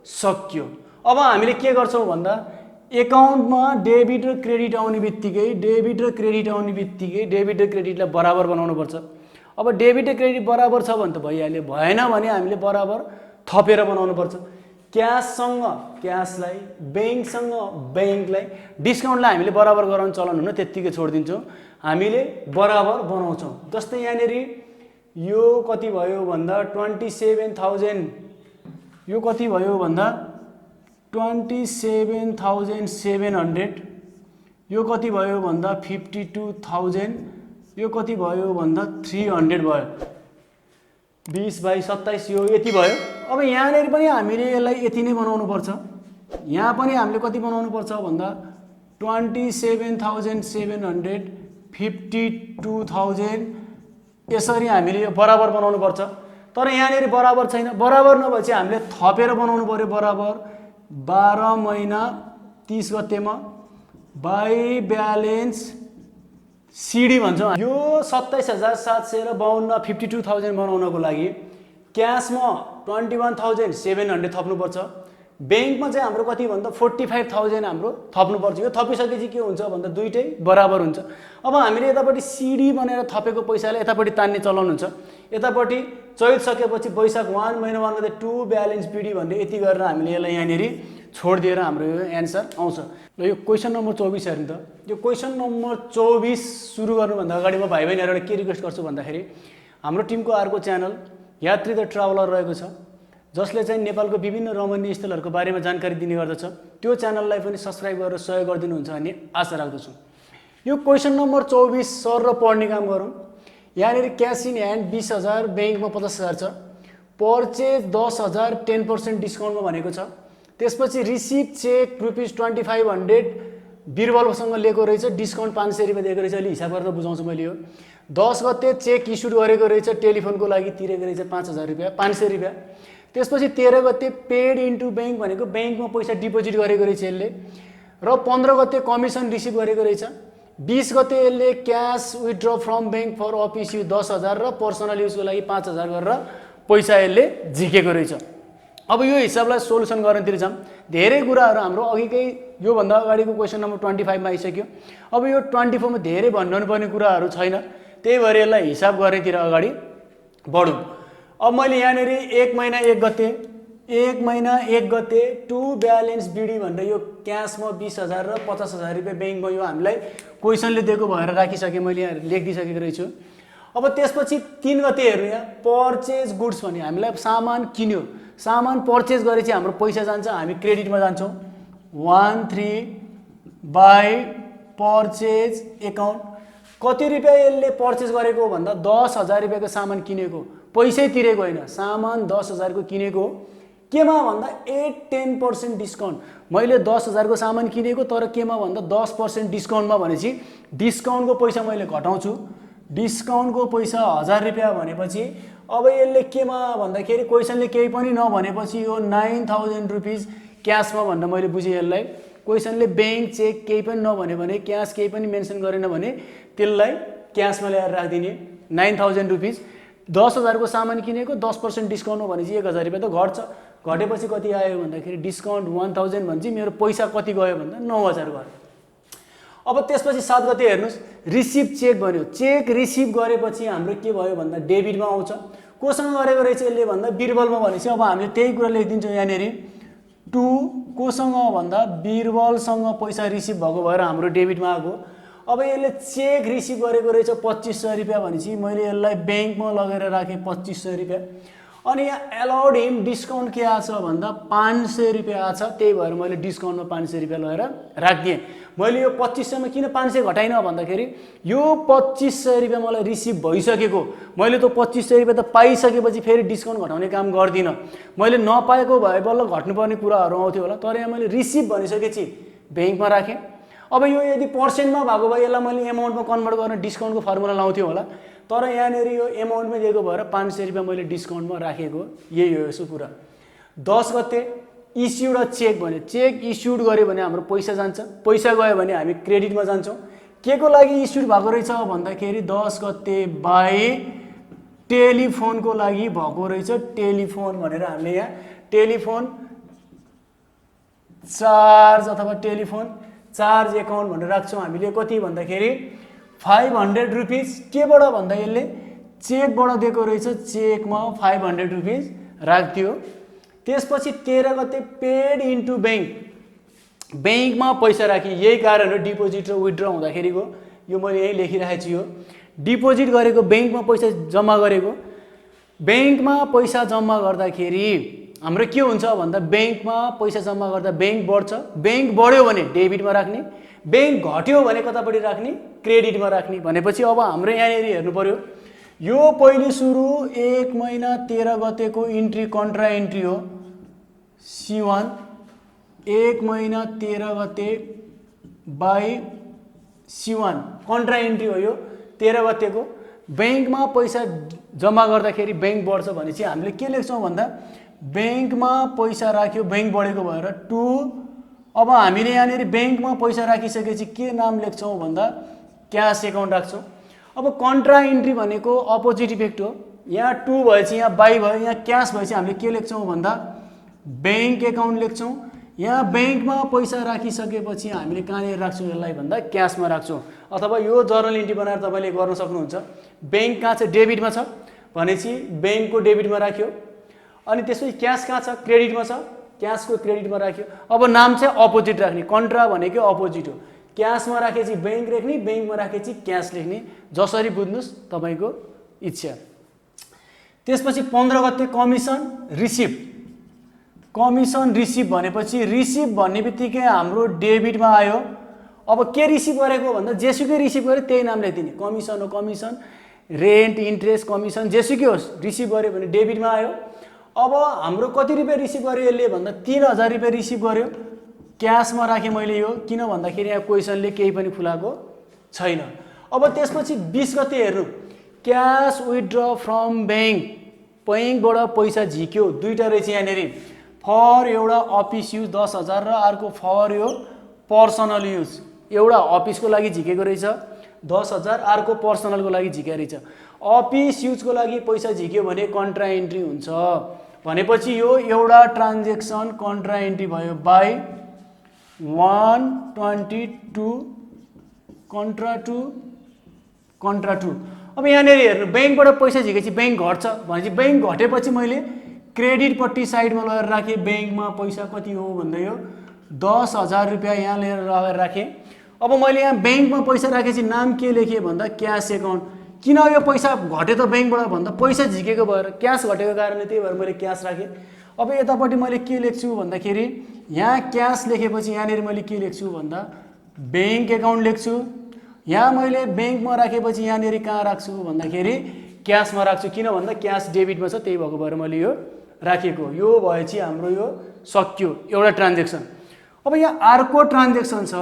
सक्यो। अब हामीले के गर्छौँ भन्दा एकाउन्टमा डेबिट र क्रेडिट आउने बित्तिकै डेबिट र क्रेडिटलाई बराबर बनाउनुपर्छ। अब डेबिट र क्रेडिट बराबर छ भने त भइहाल्यो, भएन भने हामीले बराबर थपेर बनाउनुपर्छ। क्याससँग क्यासलाई, ब्याङ्कसँग ब्याङ्कलाई, डिस्काउन्टलाई हामीले बराबर गराउनु चलन हुन, त्यत्तिकै छोडिदिन्छौँ, हामीले बराबर बनाउँछौँ। जस्तै यहाँनिर यो कति भयो भन्दा 27,000, यो कति भयो भन्दा 27,700, यो कति भयो भन्दा 52,000, यो कति भयो भन्दा 300 भयो। 20/27 यो यति भयो। अब यहाँनिर पनि हामीले यसलाई यति नै बनाउनु पर्छ। यहाँ पनि हामीले कति बनाउनु पर्छ भन्दा 27,700, 52,000, यसरी हामीले यो बराबर बनाउनु पर्छ। तर यहाँनिर बराबर छैन, बराबर नभएपछि हामीले थपेर बनाउनु पर्यो। बराबर 12 महिना 30 गतेमा बाई ब्यालेन्स सिडी भन्छौँ। यो 27,752 52,000 बनाउनको लागि क्यासमा 21,700 थप्नुपर्छ। ब्याङ्कमा चाहिँ हाम्रो कति भन्दा 45,000 हाम्रो थप्नुपर्छ। यो थपिसकेपछि के हुन्छ भन्दा दुइटै बराबर हुन्छ। अब हामीले यतापट्टि सिडी भनेर थपेको पैसाले यतापट्टि तान्ने चलन हुन्छ। यतापट्टि चैत सकेपछि वैशाख 1 महिना 1 गते 2 ब्यालेन्स पिडी भनेर यति गरेर हामीले यसलाई यहाँनिर छोडिदिएर हाम्रो यो एन्सर आउँछ। ल यो क्वेसन नम्बर 24 हेर्नु त। यो क्वेसन नम्बर 24 सुरु गर्नुभन्दा अगाडि म भाइ बहिनीहरूलाई के रिक्वेस्ट गर्छु भन्दाखेरि हाम्रो टिमको अर्को च्यानल यात्री द ट्राभलर रहेको छ, जसले चाहिँ नेपालको विभिन्न रमणीय स्थलहरूको बारेमा जानकारी दिने गर्दछ। त्यो च्यानललाई पनि सब्सक्राइब गरेर सहयोग गरिदिनुहुन्छ भन्ने आशा राख्दछु। यो क्वेसन नम्बर 24 सर र पढ्ने काम गरौँ। यहाँनिर क्यास इन ह्यान्ड 20,000, ब्याङ्कमा 50,000 छ। पर्चेज 10,000 10% डिस्काउन्टमा भनेको छ। त्यसपछि रिसिभ चेक ₹2500 बिरबलसँग लिएको रहेछ, डिस्काउन्ट 500 रुपियाँ दिएको रहेछ। अहिले हिसाब गरेर बुझाउँछु मैले। यो 10 गते चेक इस्यु गरेको रहेछ, टेलिफोनको लागि तिरेको रहेछ 5,000 रुपियाँ, 500 रुपियाँ। त्यसपछि 13 गते पेड इन्टु ब्याङ्क भनेको ब्याङ्कमा पैसा डिपोजिट गरेको रहेछ यसले, र 15 गते कमिसन रिसिभ गरेको रहेछ। 20 गते यसले cash withdraw from bank for office use 10,000 र पर्सनल युजको लागि 5,000 गरेर पैसा यसले झिकेको रहेछ। अब यो हिसाबलाई सोल्युसन गर्नतिर जाऊँ। धेरै कुराहरू हाम्रो अघिकै योभन्दा अगाडिको क्वेसन नम्बर 25 मा आइसक्यो। अब यो 24 मा धेरै भन्नुपर्ने कुराहरू छैन, त्यही भएर यसलाई हिसाब गर्नेतिर अगाडि बढौँ। अब मैले यहाँनिर 1 महिना 1 गते 2 ब्यालेन्स बिडी भनेर यो क्यासमा 20,000 र 50,000 रुपियाँ ब्याङ्कमा यो हामीलाई क्वेसनले दिएको भएर राखिसकेँ, मैले यहाँ लेखिदिइसकेको रहेछु। अब त्यसपछि 3 गते हेर्नु, यहाँ पर्चेज गुड्स भन्यो, हामीलाई सामान किन्यो, सामान पर्चेज गरेपछि हाम्रो पैसा जान्छ, हामी क्रेडिटमा जान्छौँ। 13 बाई पर्चेज एकाउन्ट। कति रुपियाँ यसले पर्चेज गरेको भन्दा 10,000 रुपियाँको सामान किनेको, पैसै तिरेको होइन, सामान 10,000 को किनेको। केमा भन्दा 8-10% डिस्काउन्ट। मैले 10,000 को सामान किनेको, तर केमा भन्दा 10% डिस्काउन्टमा भनेपछि डिस्काउन्टको पैसा मैले घटाउँछु। डिस्काउन्टको पैसा 1000 रुपियाँ भनेपछि अब यसले केमा भन्दाखेरि क्वेसनले केही पनि नभनेपछि यो 9,000 रुपिस क्यासमा भनेर मैले बुझेँ यसलाई। क्वेसनले ब्याङ्क चेक केही पनि नभन्यो भने क्यास केही पनि मेन्सन गरेन भने त्यसलाई क्यासमा ल्याएर राखिदिने 9000 रुपिस 10,000 को सामान किनेको 10% डिस्काउन्ट हो भने चाहिँ 1000 रुपियाँ त घट्छ घटेपछि कति आयो भन्दाखेरि डिस्काउन्ट 1000 भने चाहिँ मेरो पैसा कति गयो भन्दा 9000 गयो अब त्यसपछि 7 गते हेर्नुस् रिसिभ चेक भन्यो चेक रिसिभ गरेपछि हाम्रो के भयो भन्दा डेबिटमा आउँछ कोसँग गरेको रहेछ यसले भन्दा बिरबलमा भनेपछि अब हामीले त्यही कुरा लेखिदिन्छौँ यहाँनेरि टु कोसँग भन्दा बिरबलसँग पैसा रिसिभ भएको भएर हाम्रो डेबिटमा आएको अब यसले चेक रिसिभ गरेको रहेछ 2500 रुपियाँ भनेपछि मैले यसलाई ब्याङ्कमा लगेर राखेँ 2500 रुपियाँ अनि यहाँ एलाउड हिम डिस्काउन्ट के आछ भन्दा 500 रुपियाँ आछ त्यही भएर मैले डिस्काउन्टमा 500 रुपियाँ लगेर राखिदिएँ मैले यो 2500 मा किन 500 घटाइन भन्दाखेरि यो 2500 रुपियाँ मलाई रिसिभ भइसकेको मैले त 2500 रुपियाँ त पाइसकेपछि फेरि डिस्काउन्ट घटाउने काम गर्दिनँ मैले नपाएको भए बल्ल घट्नुपर्ने कुराहरू आउँथ्यो होला तर यहाँ मैले रिसिभ भनिसकेपछि ब्याङ्कमा राखेँ अब यो यदि पर्सेन्टमा भएको भए यसलाई मैले एमाउन्टमा कन्भर्ट गर्न डिस्काउन्टको फर्मुला लाउँथ्यो होला तर यहाँनिर यो एमाउन्टमा दिएको भएर 500 रुपियाँ मैले डिस्काउन्टमा राखेको यही हो यसो कुरा 10 गते इस्युड अ चेक भन्यो चेक इस्युड गर्यो भने हाम्रो पैसा जान्छ पैसा गयो भने हामी क्रेडिटमा जान्छौँ के को लागि इस्युड भएको रहेछ भन्दाखेरि 10 गते बाई टेलिफोनको लागि भएको रहेछ टेलिफोन भनेर हामीले यहाँ टेलिफोन चार्ज अथवा टेलिफोन चार्ज एकाउन्ट भनेर राख्छौँ हामीले कति भन्दाखेरि 500 रुपिस केबाट भन्दा यसले चेकबाट दिएको रहेछ चेकमा 500 रुपिस राख्थ्यो त्यसपछि 13 गते पेड इन्टु ब्याङ्क ब्याङ्कमा पैसा राखेँ यही कारण हो डिपोजिट र विथड्र हुँदाखेरिको यो मैले यही लेखिरहेको छु यो डिपोजिट गरेको ब्याङ्कमा पैसा जम्मा गरेको ब्याङ्कमा पैसा जम्मा गर्दाखेरि हाम्रो के हुन्छ भन्दा ब्याङ्कमा पैसा जम्मा गर्दा ब्याङ्क बढ्छ ब्याङ्क बढ्यो भने डेबिटमा राख्ने ब्याङ्क घट्यो भने कतापट्टि राख्ने क्रेडिटमा राख्ने भनेपछि अब हाम्रो यहाँनिर हेर्नु पर्यो यो पहिले सुरु 1 महिना 13 गतेको इन्ट्री कन्ट्रा इन्ट्री हो C1 1 महिना 13 गते बाई C1 कन्ट्रा इन्ट्री हो यो 13 गतेको ब्याङ्कमा पैसा जम्मा गर्दाखेरि ब्याङ्क बढ्छ भने चाहिँ हामीले के लेख्छौँ भन्दा ब्याङ्कमा पैसा राख्यो ब्याङ्क बढेको भएर 2 अब हामीले यहाँनिर ब्याङ्कमा पैसा राखिसकेपछि के नाम लेख्छौँ भन्दा क्यास एकाउन्ट राख्छौँ अब कन्ट्रा इन्ट्री भनेको अपोजिट इफेक्ट हो यहाँ 2 भएपछि यहाँ बाई भयो यहाँ क्यास भएपछि हामीले के लेख्छौँ भन्दा ब्याङ्क एकाउन्ट लेख्छौँ यहाँ ब्याङ्कमा पैसा राखिसकेपछि हामीले कहाँनिर राख्छौँ यसलाई भन्दा क्यासमा राख्छौँ अथवा यो जर्नल इन्ट्री बनाएर तपाईँले गर्न सक्नुहुन्छ ब्याङ्क कहाँ छ डेबिटमा छ भनेपछि ब्याङ्कको डेबिटमा राख्यो अनि त्यसपछि क्यास कहाँ छ क्रेडिटमा छ क्यासको क्रेडिटमा राख्यो अब नाम चाहिँ अपोजिट राख्ने कन्ट्रा भनेको अपोजिट हो क्यासमा राखेपछि ब्याङ्क लेख्ने ब्याङ्कमा राखेपछि क्यास लेख्ने जसरी बुझ्नुहोस् तपाईँको इच्छा त्यसपछि 15 गते कमिसन रिसिभ भनेपछि रिसिभ भन्ने बित्तिकै हाम्रो डेबिटमा आयो अब के रिसिभ गरेको भन्दा जेसुकै रिसिभ गरे त्यही नाम लेखिदिने कमिसन हो कमिसन रेन्ट इन्ट्रेस्ट कमिसन जेसुकै होस् रिसिभ गर्यो भने डेबिटमा आयो अब हाम्रो कति रुपियाँ रिसिभ गर्यो यसले भन्दा 3000 रुपियाँ रिसिभ गर्यो क्यासमा राखेँ मैले यो किन भन्दाखेरि यहाँ क्वेसनले केही पनि खुलाएको छैन अब त्यसपछि 20 गते हेर्नु क्यास विथड्र फ्रम ब्याङ्कबाट पैसा झिक्यो दुईटा रहेछ यहाँनिर फर एउटा अफिस युज 10,000 र अर्को फर यो पर्सनल युज एउटा अफिसको लागि झिकेको रहेछ 10,000 अर्को पर्सनलको लागि झिकेको रहेछ अफिस युजको लागि पैसा झिक्यो भने कन्ट्रा इन्ट्री हुन्छ भनेपछि यो एउटा ट्रान्जेक्सन कन्ट्रा इन्ट्री भयो बाई 122 कन्ट्रा 2 अब यहाँनिर हेर्नु ब्याङ्कबाट पैसा झिकेपछि ब्याङ्क घट्छ भनेपछि ब्याङ्क घटेपछि मैले क्रेडिटपट्टि साइडमा लगेर राखेँ ब्याङ्कमा पैसा कति हो भन्दा यो 10,000 रुपियाँ यहाँ लिएर लगेर राखेँ अब मैले यहाँ ब्याङ्कमा पैसा राखेपछि नाम के लेखेँ भन्दा क्यास एकाउन्ट किन यो पैसा घट्यो त ब्याङ्कबाट भन्दा पैसा झिकेको भएर क्यास घटेको कारणले त्यही भएर मैले क्यास राखेँ अब यतापट्टि मैले के लेख्छु भन्दाखेरि यहाँ क्यास लेखेपछि यहाँनिर मैले के लेख्छु भन्दा ब्याङ्क एकाउन्ट लेख्छु यहाँ मैले ब्याङ्कमा राखेपछि यहाँनिर कहाँ राख्छु भन्दाखेरि क्यासमा राख्छु किन भन्दा क्यास डेबिटमा छ त्यही भएको भएर मैले यो राखेको यो भएपछि हाम्रो यो सक्यो एउटा ट्रान्जेक्सन अब यहाँ अर्को ट्रान्जेक्सन छ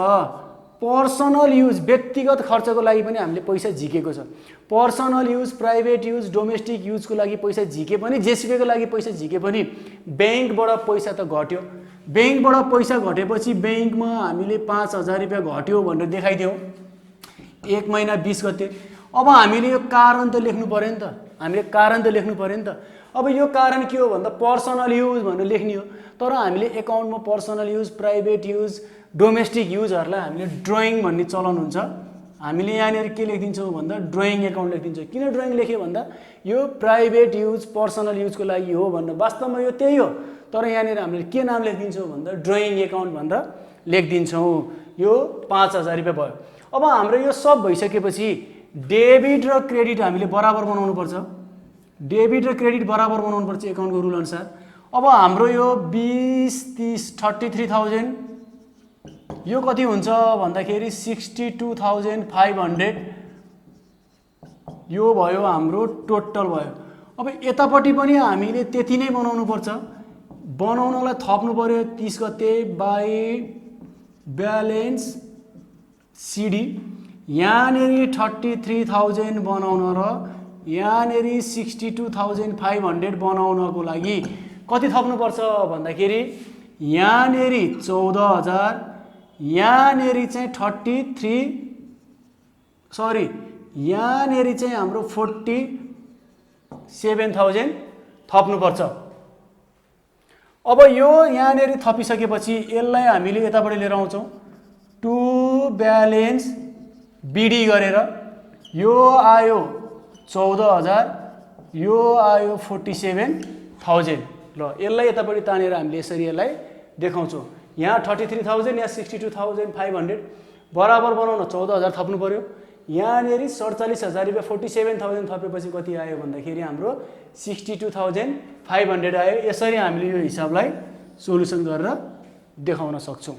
पर्सनल युज व्यक्तिगत खर्चको लागि पनि हामीले पैसा झिकेको छ personal use private use domestic युजको लागि पैसा झिके पनि जेसुकैको लागि पैसा झिके पनि ब्याङ्कबाट पैसा त घट्यो ब्याङ्कबाट पैसा घटेपछि ब्याङ्कमा हामीले 5,000 रुपियाँ घट्यो भनेर देखाइदियौँ 1 महिना 20 गते। अब हामीले यो कारण त लेख्नु पर्यो नि त, हामीले कारण त लेख्नु पर्यो नि त। अब यो कारण के हो भन्दा पर्सनल युज भनेर लेख्ने हो, तर हामीले एकाउन्टमा personal use, private use, domestic युजहरूलाई हामीले ड्रइङ भन्ने चलन हुन्छ। हामीले यहाँनिर के लेखिदिन्छौँ भन्दा ड्रइङ एकाउन्ट लेखिदिन्छौँ। किन ड्रइङ लेख्यो भन्दा यो प्राइभेट युज, पर्सनल युजको लागि हो भनेर, वास्तवमा यो त्यही हो, तर यहाँनिर हामीले के नाम लेखिदिन्छौँ भन्दा ड्रइङ एकाउन्ट भनेर लेखिदिन्छौँ। यो 5,000 रुपियाँ भयो। अब हाम्रो यो सब भइसकेपछि डेबिट र क्रेडिट हामीले बराबर बनाउनु पर्छ। डेबिट र क्रेडिट बराबर बनाउनु पर्छ एकाउन्टको रुल अनुसार। अब हाम्रो यो 20, 30, 33,000 यो कति हुन्छ भन्दाखेरि 62,500 यो भयो हाम्रो टोटल भयो। अब यतापट्टि पनि हामीले त्यति नै बनाउनु पर्छ। बनाउनलाई थप्नु पर्यो 30 गते बाई ब्यालेन्स सिडी। यहाँनिर 33,000 बनाउन र यहाँनिर 62,500 बनाउनको लागि कति थप्नुपर्छ भन्दाखेरि यहाँनिर 14,000, यहाँनिर चाहिँ 33 सरी यहाँनिर चाहिँ हाम्रो 47,000 थप्नुपर्छ। अब यो यहाँनिर थपिसकेपछि यसलाई हामीले यताबाट लिएर आउँछौँ टु ब्यालेन्स बिडी गरेर। यो आयो 14,000, यो आयो 47,000। ल यसलाई यतापट्टि तानेर हामीले यसरी यसलाई देखाउँछौँ। यहाँ 33,000, यहाँ 62,500 बराबर बनाउन 14,000 थप्नु पर्यो। यहाँनिर 47,000 रुपियाँ 47,000 थपेपछि कति आयो भन्दाखेरि हाम्रो 62,500 आयो। यसरी हामीले यो हिसाबलाई सोल्युसन गरेर देखाउन सक्छौँ।